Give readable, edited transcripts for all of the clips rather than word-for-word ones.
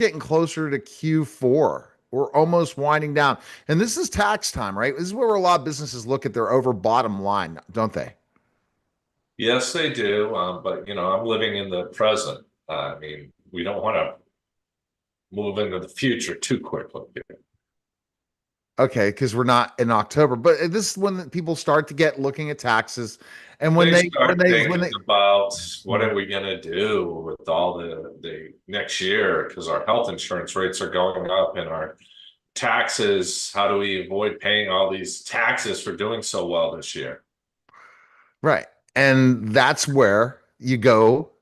getting closer to Q4. We're almost winding down. And this is tax time, right? This is where a lot of businesses look at their over bottom line, don't they? Yes, they do. But I'm living in the present. I mean, we don't want to move into the future too quickly. Okay, because we're not in October, but this is when people start to get looking at taxes, and when They they when start they when thinking they about what are we going to do with all the next year because our health insurance rates are going up and our taxes. How do we avoid paying all these taxes for doing so well this year? right, and that's where you go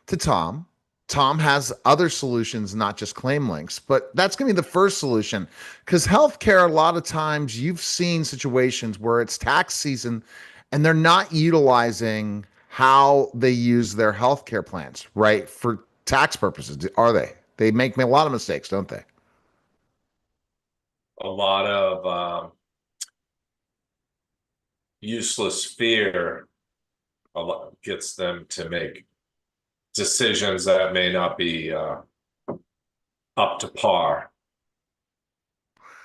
to Tom. Tom has other solutions, not just ClaimLinx, but that's going to be the first solution because healthcare, a lot of times you've seen situations where it's tax season and they're not utilizing how they use their healthcare plans, right? For tax purposes, are they? They make a lot of mistakes, don't they? A lot of useless fear gets them to make decisions that may not be up to par.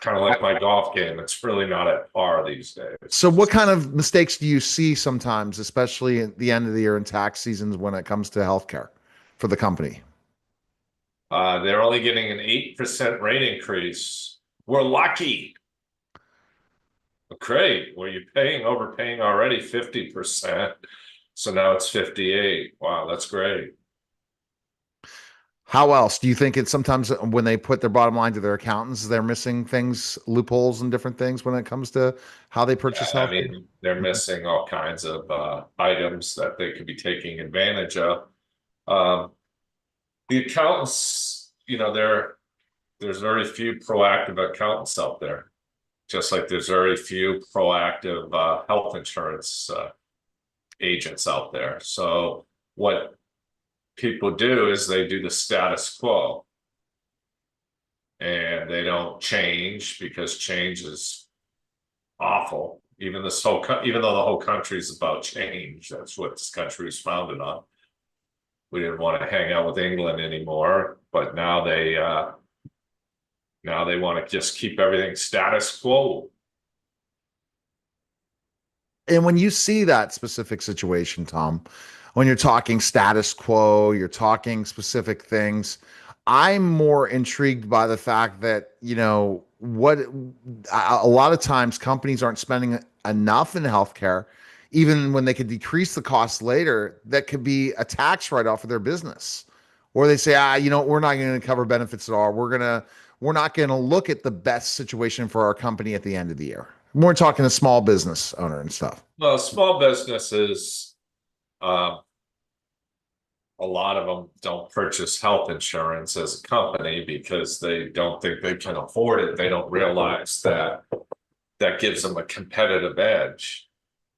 Kind of like my golf game. It's really not at par these So, days. what kind of mistakes do you see sometimes, especially at the end of the year and tax seasons, when it comes to healthcare for the company? They're only getting an 8% rate increase. We're lucky. Great. Well, you're overpaying already 50%. So now it's 58. Wow, that's great. How else do you think it's sometimes when they put their bottom line to their accountants, they're missing things, loopholes, and different things when it comes to how they Yeah, purchase I healthcare? mean, they're missing all kinds of items that they could be taking advantage of. Um, the accountants, there's very few proactive accountants out there, just like there's very few proactive health insurance agents out there. So what people do is they do the status quo and they don't change because change is awful. Even though the whole country is about change, that's what this country was founded on. We didn't want to hang out with England anymore, but now they want to just keep everything status quo. And when you see that specific situation, Tom, when you're talking status quo, you're talking specific things, I'm more intrigued by the fact that, what a lot of times companies aren't spending enough in healthcare, even when they could decrease the costs later, that could be a tax write-off of their business. Or they say, we're not going to cover benefits at all. We're not going to look at the best situation for our company at the end of the year. We're talking a small business owner and stuff. Well, small businesses, um, a lot of them don't purchase health insurance as a company because they don't think they can afford it. They don't realize that that gives them a competitive edge.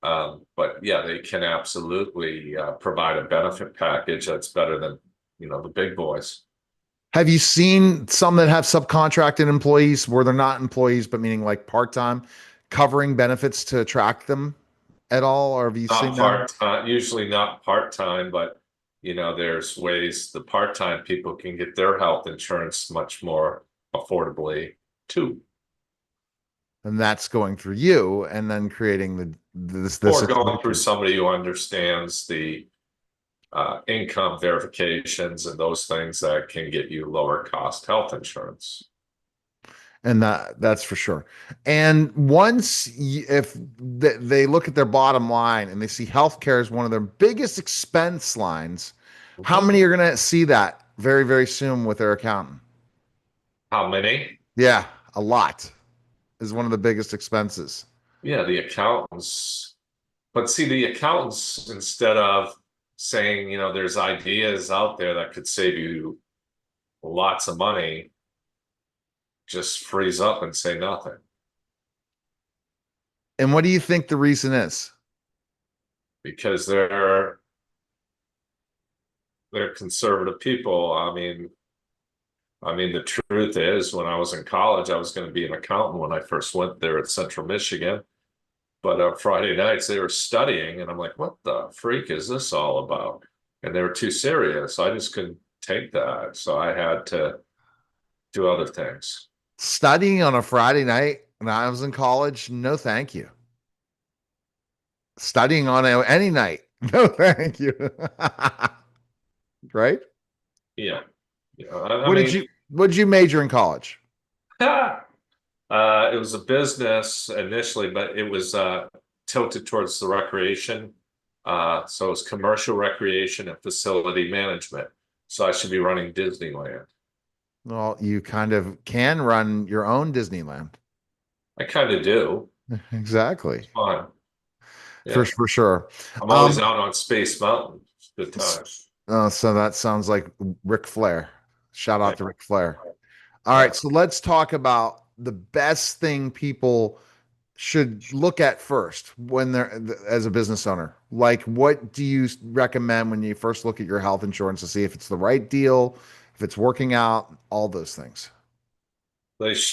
But yeah, they can absolutely provide a benefit package that's better than, the big boys. Have you seen some that have subcontracted employees where they're not employees, but meaning like part-time, covering benefits to attract them at all? Or have you seen Not that? part-time, usually not part-time, but there's ways the part-time people can get their health insurance much more affordably too. And that's going through you and then creating the Or going through situation. somebody who understands the income verifications and those things that can get you lower cost health insurance. And that's for sure. And if they look at their bottom line and they see healthcare as one of their biggest expense lines, how Mhm. many are going to see that very, very soon with their accountant? How many? Yeah, a lot is one of the biggest expenses. Yeah, the accountants. But see, the accountants, instead of saying, there's ideas out there that could save you lots of money, just freeze up and say nothing. And what do you think the reason is? Because they're conservative people. I mean, the truth is, when I was in college, I was going to be an accountant when I first went there at Central Michigan. But Friday nights they were studying, and I'm like, "What the freak is this all about?" And they were too serious. I just couldn't take that, so I had to do other things. Studying on a Friday night when I was in college, no, thank you. Studying on any night, no, thank you. Right? Yeah. I mean, What did you major in college? it was a business initially, but it was tilted towards the recreation. So it was commercial recreation and facility management. So I should be running Disneyland. Well, you kind of can run your own Disneyland. I kind of do. Exactly. It's fun. For Yeah. for sure. I'm always Um, out on Space Mountain. Good time. so that sounds like Ric Flair. Shout Yeah. out to Ric Flair. All Yeah. right, so let's talk about the best thing people should look at first when they're as a business owner. Like, what do you recommend when you first look at your health insurance to see if it's the right deal, if it's working out, all those things?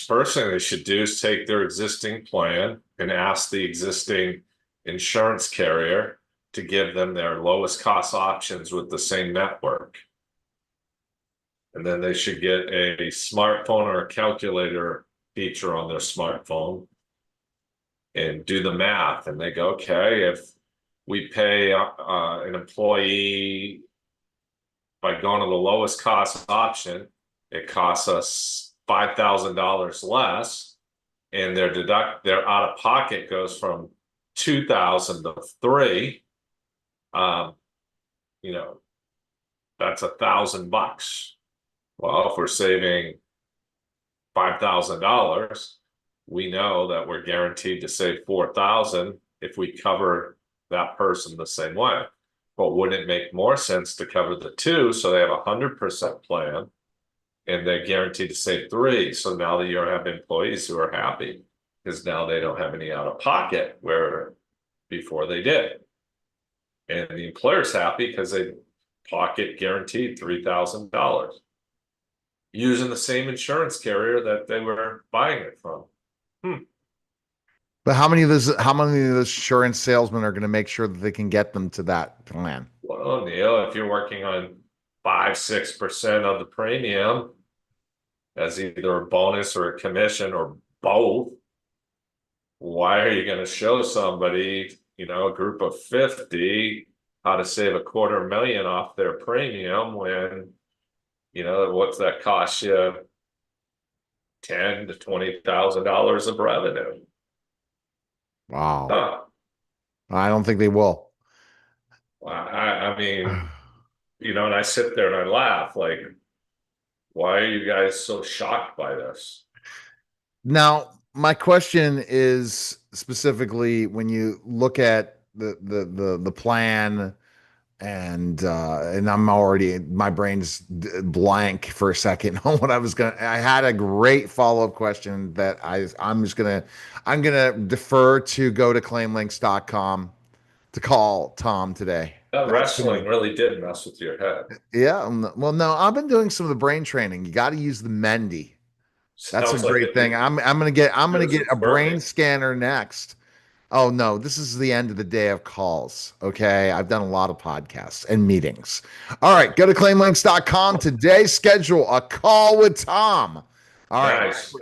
First thing they should do is take their existing plan and ask the existing insurance carrier to give them their lowest cost options with the same network. And then they should get a smartphone or a calculator feature on their smartphone and do the math. And they go, okay, if we pay an employee by going to the lowest cost option, it costs us $5,000 less, and their out of pocket goes from 2,000 to 3. Um, you know, that's $1,000. Well, if we're saving $5,000, we know that we're guaranteed to save 4,000 if we cover that person the same way. But wouldn't it make more sense to cover the two so they have 100% plan and they're guaranteed to save 3? So now that you have employees who are happy because now they don't have any out of pocket where before they did. And the employer's happy because they pocket guaranteed $3,000 using the same insurance carrier that they were buying it from. But how many of those insurance salesmen are going to make sure that they can get them to that plan? Well, Neil, if you're working on 5-6% of the premium as either a bonus or a commission or both, why are you going to show somebody, a group of 50, how to save $250,000 off their premium when, what's that cost you? $10,000 to $20,000 of revenue. Wow. Huh. I don't think they will. I mean, and I sit there and I laugh like, why are you guys so shocked by this? Now, my question is specifically when you look at the plan and I'm already my brain's blank for a second on what I had a great follow-up question that I'm gonna defer to go to claimlinx.com to call Tom today. That That's gonna wrestling really did mess with your head. Yeah, well, no, I've been doing some of the brain training. You got to use the Mendy. That's a Sounds like great thing. I'm gonna get a for brain me. scanner next. Oh no, this is the end of the day of calls. Okay. I've done a lot of podcasts and meetings. All right, go to claimlinx.com today. Schedule a call with Tom. All right. Nice.